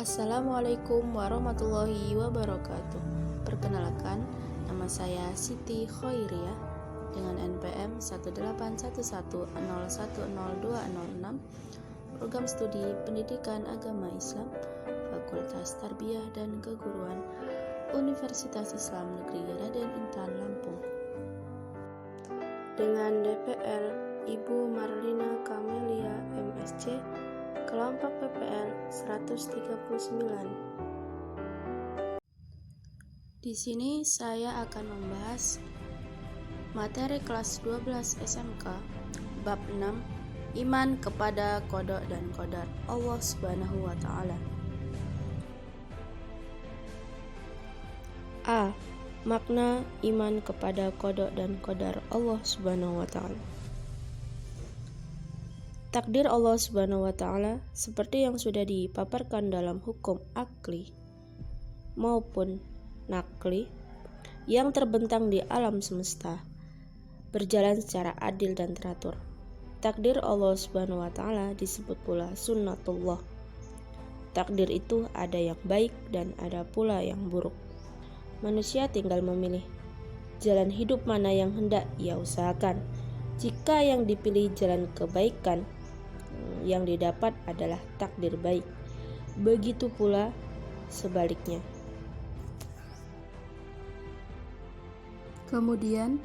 Assalamualaikum warahmatullahi wabarakatuh. Perkenalkan, nama saya Siti Khoiriah dengan NPM 18110102006, Program Studi Pendidikan Agama Islam, Fakultas Tarbiyah dan Keguruan, Universitas Islam Negeri Raden Intan Lampung. Dengan DPL Ibu Marlina Kamelia MSc, kelompok PPL 139. Di sini saya akan membahas materi kelas 12 SMK bab 6, iman kepada qada dan qadar Allah Subhanahu wa taala. A. Makna iman kepada qada dan qadar Allah Subhanahu wa taala. Takdir Allah Subhanahu wa taala seperti yang sudah dipaparkan dalam hukum akli maupun nakli yang terbentang di alam semesta, berjalan secara adil dan teratur. Takdir Allah Subhanahu wa taala disebut pula sunnatullah. Takdir itu ada yang baik dan ada pula yang buruk. Manusia tinggal memilih jalan hidup mana yang hendak ia usahakan. Jika yang dipilih jalan kebaikan, yang didapat adalah takdir baik. Begitu pula sebaliknya. Kemudian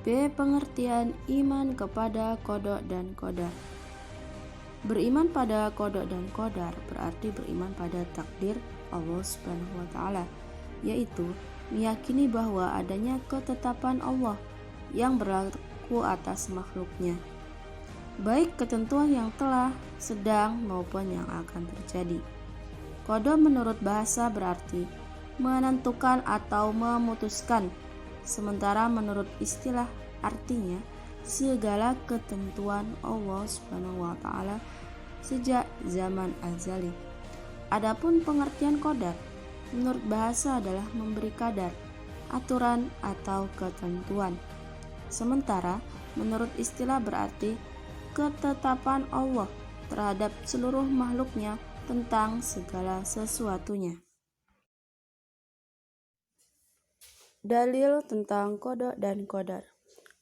B. Pengertian iman kepada qada dan qadar. Beriman pada qada dan qadar berarti beriman pada takdir Allah Subhanahu wa taala, yaitu meyakini bahwa adanya ketetapan Allah yang berlaku atas makhluknya, baik ketentuan yang telah, sedang, maupun yang akan terjadi. Qada menurut bahasa berarti menentukan atau memutuskan, sementara menurut istilah artinya segala ketentuan Allah Subhanahu wa taala sejak zaman azali. Adapun pengertian qadar menurut bahasa adalah memberi kadar, aturan atau ketentuan. Sementara menurut istilah berarti ketetapan Allah terhadap seluruh makhluknya tentang segala sesuatunya. Dalil tentang qada dan qadar.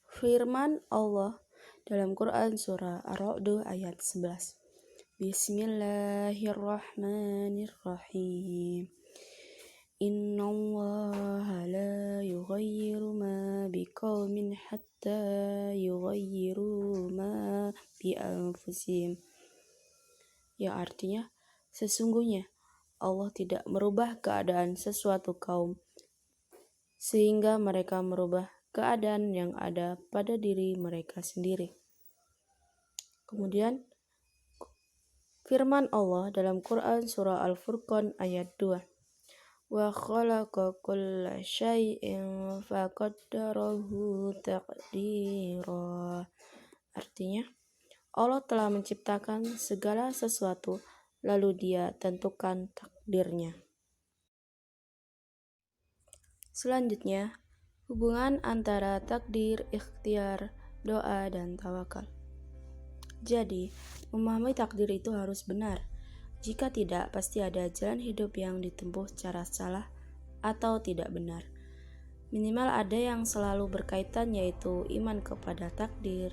Firman Allah dalam Quran surah Ar-Ra'd ayat 11. Bismillahirrahmanirrahim. Innallaha la yughayyiru ma biqaumin hatta yughayyiru ma bi anfusihim. Yang artinya, sesungguhnya Allah tidak merubah keadaan sesuatu kaum sehingga mereka merubah keadaan yang ada pada diri mereka sendiri. Kemudian firman Allah dalam Quran surah Al-Furqan ayat 2. Wa khalaqa kulla syai'in faqaddarahu taqdira. Artinya, Allah telah menciptakan segala sesuatu lalu Dia tentukan takdirnya. Selanjutnya, hubungan antara takdir, ikhtiar, doa, dan tawakal. Jadi, memahami takdir itu harus benar. Jika tidak, pasti ada jalan hidup yang ditempuh secara salah atau tidak benar. Minimal ada yang selalu berkaitan, yaitu iman kepada takdir,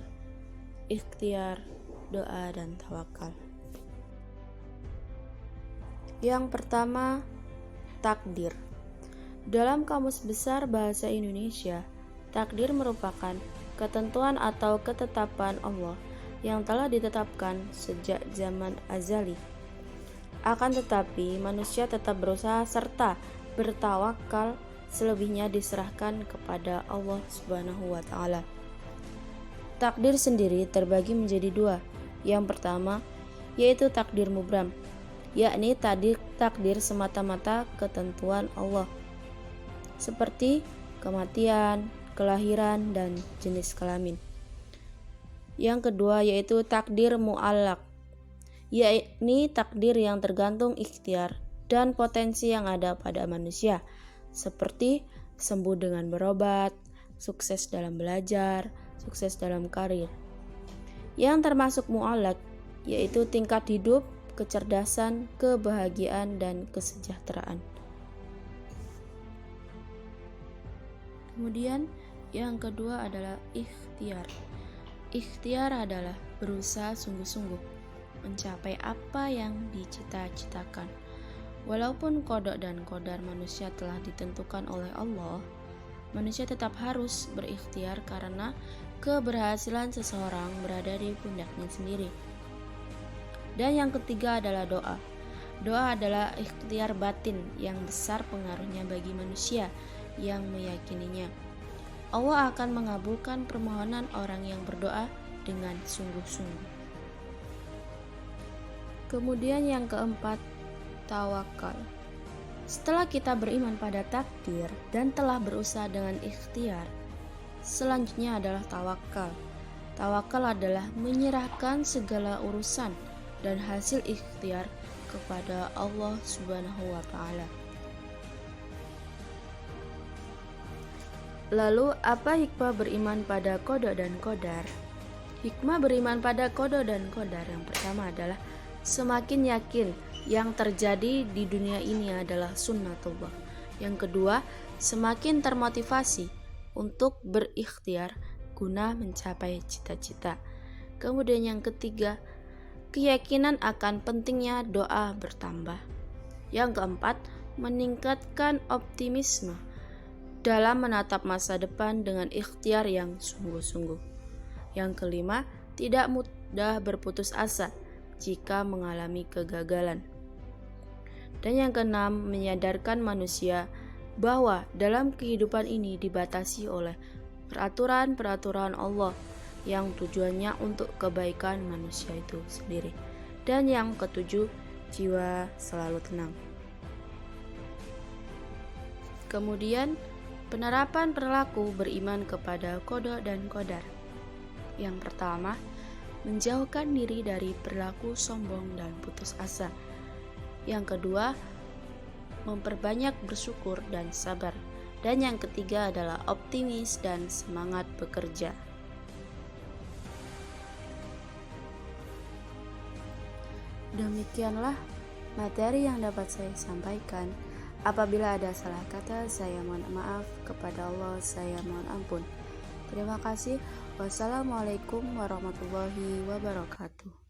ikhtiar, doa, dan tawakal. Yang pertama, takdir. Dalam Kamus Besar Bahasa Indonesia, takdir merupakan ketentuan atau ketetapan Allah yang telah ditetapkan sejak zaman azali. Akan tetapi, manusia tetap berusaha serta bertawakal, selebihnya diserahkan kepada Allah Subhanahu wa taala. Takdir sendiri terbagi menjadi dua. Yang pertama, yaitu takdir mubram, yakni takdir semata-mata ketentuan Allah, seperti kematian, kelahiran, dan jenis kelamin. Yang kedua yaitu takdir mu'allaq, yakni takdir yang tergantung ikhtiar dan potensi yang ada pada manusia, seperti sembuh dengan berobat, sukses dalam belajar, sukses dalam karir. Yang termasuk mu'allaq yaitu tingkat hidup, kecerdasan, kebahagiaan, dan kesejahteraan. Kemudian yang kedua adalah ikhtiar. Ikhtiar adalah berusaha sungguh-sungguh mencapai apa yang dicita-citakan. Walaupun kodok dan qadar manusia telah ditentukan oleh Allah, manusia tetap harus berikhtiar karena keberhasilan seseorang berada di pundaknya sendiri. Dan yang ketiga adalah doa. Doa adalah ikhtiar batin yang besar pengaruhnya bagi manusia yang meyakininya. Allah akan mengabulkan permohonan orang yang berdoa dengan sungguh-sungguh. Kemudian yang keempat, tawakal. Setelah kita beriman pada takdir dan telah berusaha dengan ikhtiar, selanjutnya adalah tawakal. Tawakal adalah menyerahkan segala urusan dan hasil ikhtiar kepada Allah Subhanahu wa Ta'ala. Lalu, apa hikmah beriman pada qada dan qadar? Hikmah beriman pada qada dan qadar yang pertama adalah semakin yakin yang terjadi di dunia ini adalah sunnatullah. Yang kedua, semakin termotivasi untuk berikhtiar guna mencapai cita-cita. Kemudian yang ketiga, keyakinan akan pentingnya doa bertambah. Yang keempat, meningkatkan optimisme dalam menatap masa depan dengan ikhtiar yang sungguh-sungguh. Yang kelima, tidak mudah berputus asa jika mengalami kegagalan. Dan yang keenam, menyadarkan manusia bahwa dalam kehidupan ini dibatasi oleh peraturan-peraturan Allah yang tujuannya untuk kebaikan manusia itu sendiri. Dan yang ketujuh, jiwa selalu tenang. Kemudian, penerapan perilaku beriman kepada qada dan qadar. Yang pertama, menjauhkan diri dari perilaku sombong dan putus asa. Yang kedua, memperbanyak bersyukur dan sabar. Dan yang ketiga adalah optimis dan semangat bekerja. Demikianlah materi yang dapat saya sampaikan. Apabila ada salah kata, saya mohon maaf. Kepada Allah, saya mohon ampun. Terima kasih. Wassalamualaikum warahmatullahi wabarakatuh.